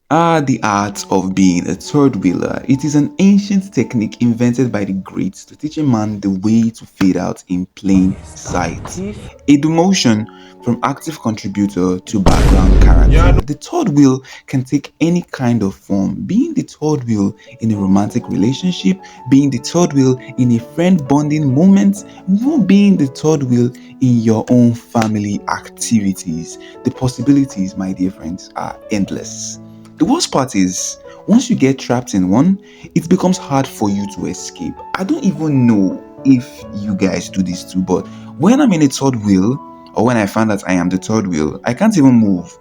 The art of being a third wheeler. It is an ancient technique invented by the greats to teach a man the way to fade out in plain sight. A demotion from active contributor to background character. The third wheel can take any kind of form, being the third wheel in a romantic relationship, being the third wheel in a friend bonding moment, even being the third wheel in your own family activities. The possibilities, my dear friends, are endless. The worst part is, once you get trapped in one, it becomes hard for you to escape. I don't even know if you guys do this too, but when I'm in a third wheel, or when I find that I am the third wheel, I can't even move.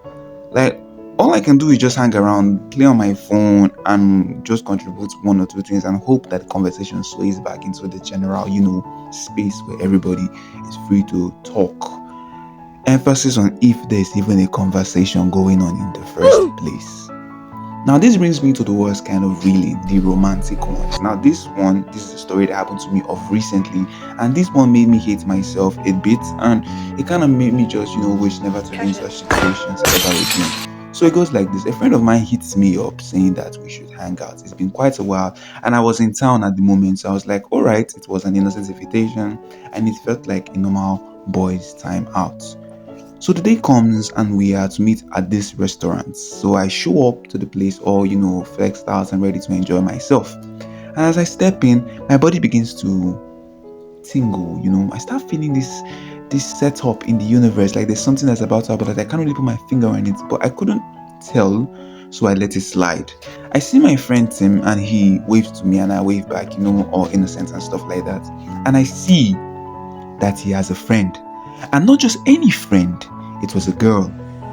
Like, all I can do is just hang around, play on my phone, and just contribute one or two things and hope that the conversation sways back into the general, space where everybody is free to talk. Emphasis on if there's even a conversation going on in the first place. Now, this brings me to the worst kind of reeling, the romantic ones. Now, this is a story that happened to me of recently, and this one made me hate myself a bit, and it kind of made me just, wish never to be in such situations ever again. So it goes like this. A friend of mine hits me up saying that we should hang out. It's been quite a while, and I was in town at the moment, so I was like, all right, it was an innocent invitation, and it felt like a normal boys' time out. So the day comes and we are to meet at this restaurant. So I show up to the place all, flexed out and ready to enjoy myself. And as I step in, my body begins to tingle, I start feeling this setup in the universe, like there's something that's about to happen that I can't really put my finger on it, but I couldn't tell, so I let it slide. I see my friend Tim and he waves to me and I wave back, all innocent and stuff like that. And I see that he has a friend. And not just any friend, it was a girl.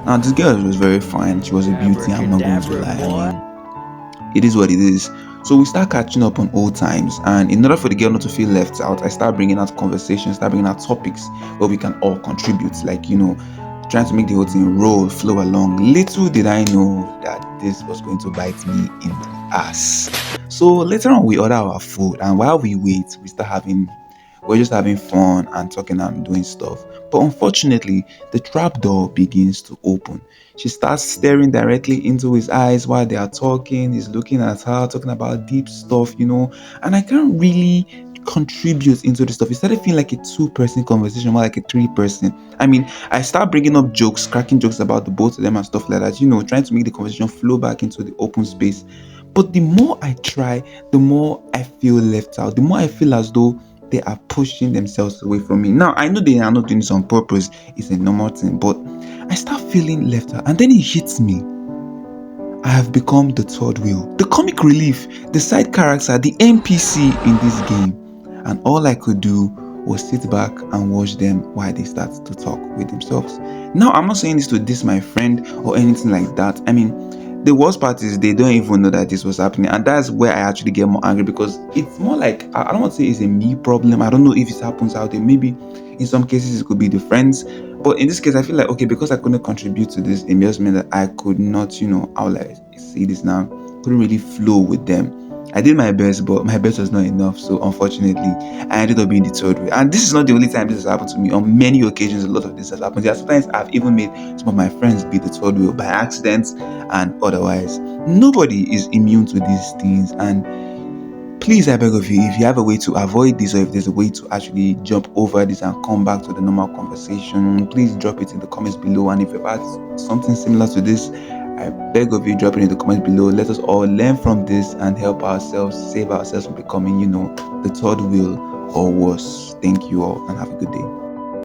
Now, this girl was very fine. She was a beauty, I'm not going to lie. I mean, it is what it is. So we start catching up on old times. And in order for the girl not to feel left out, I start bringing out conversations, start bringing out topics where we can all contribute. Like, trying to make the whole thing flow along. Little did I know that this was going to bite me in the ass. So later on, we order our food. And while we wait, we're just having fun and talking and doing stuff. But unfortunately, the trap door begins to open. She starts staring directly into his eyes while they are talking. He's looking at her, talking about deep stuff, and I can't really contribute into the stuff. It started feeling like a two-person conversation, more like a three-person. I mean, I start bringing up jokes, cracking jokes about the both of them and stuff like that, trying to make the conversation flow back into the open space. But the more I try, the more I feel left out, the more I feel as though they are pushing themselves away from me. Now, I know they are not doing this on purpose, it's a normal thing, but I start feeling left out. And then it hits me. I have become the third wheel, the comic relief, the side character, the NPC in this game. And all I could do was sit back and watch them while they start to talk with themselves. Now, I'm not saying this to diss my friend or anything like that. I mean, the worst part is they don't even know that this was happening, and that's where I actually get more angry, because it's more like, I don't want to say it's a me problem. I don't know if it happens out there. Maybe in some cases it could be the friends, but in this case I feel like, okay, because I couldn't contribute to this, it just meant that I could not, how will I say this now, couldn't really flow with them. I did my best, but my best was not enough. So unfortunately, I ended up being the third wheel. And this is not the only time this has happened to me. On many occasions, a lot of this has happened. There are sometimes I've even made some of my friends be the third wheel by accident and otherwise. Nobody is immune to these things. And please, I beg of you, if you have a way to avoid this, or if there's a way to actually jump over this and come back to the normal conversation, please drop it in the comments below. And if you've had something similar to this, I beg of you, drop it in the comments below. Let us all learn from this and help ourselves, save ourselves from becoming, the third wheel or worse. Thank you all and have a good day.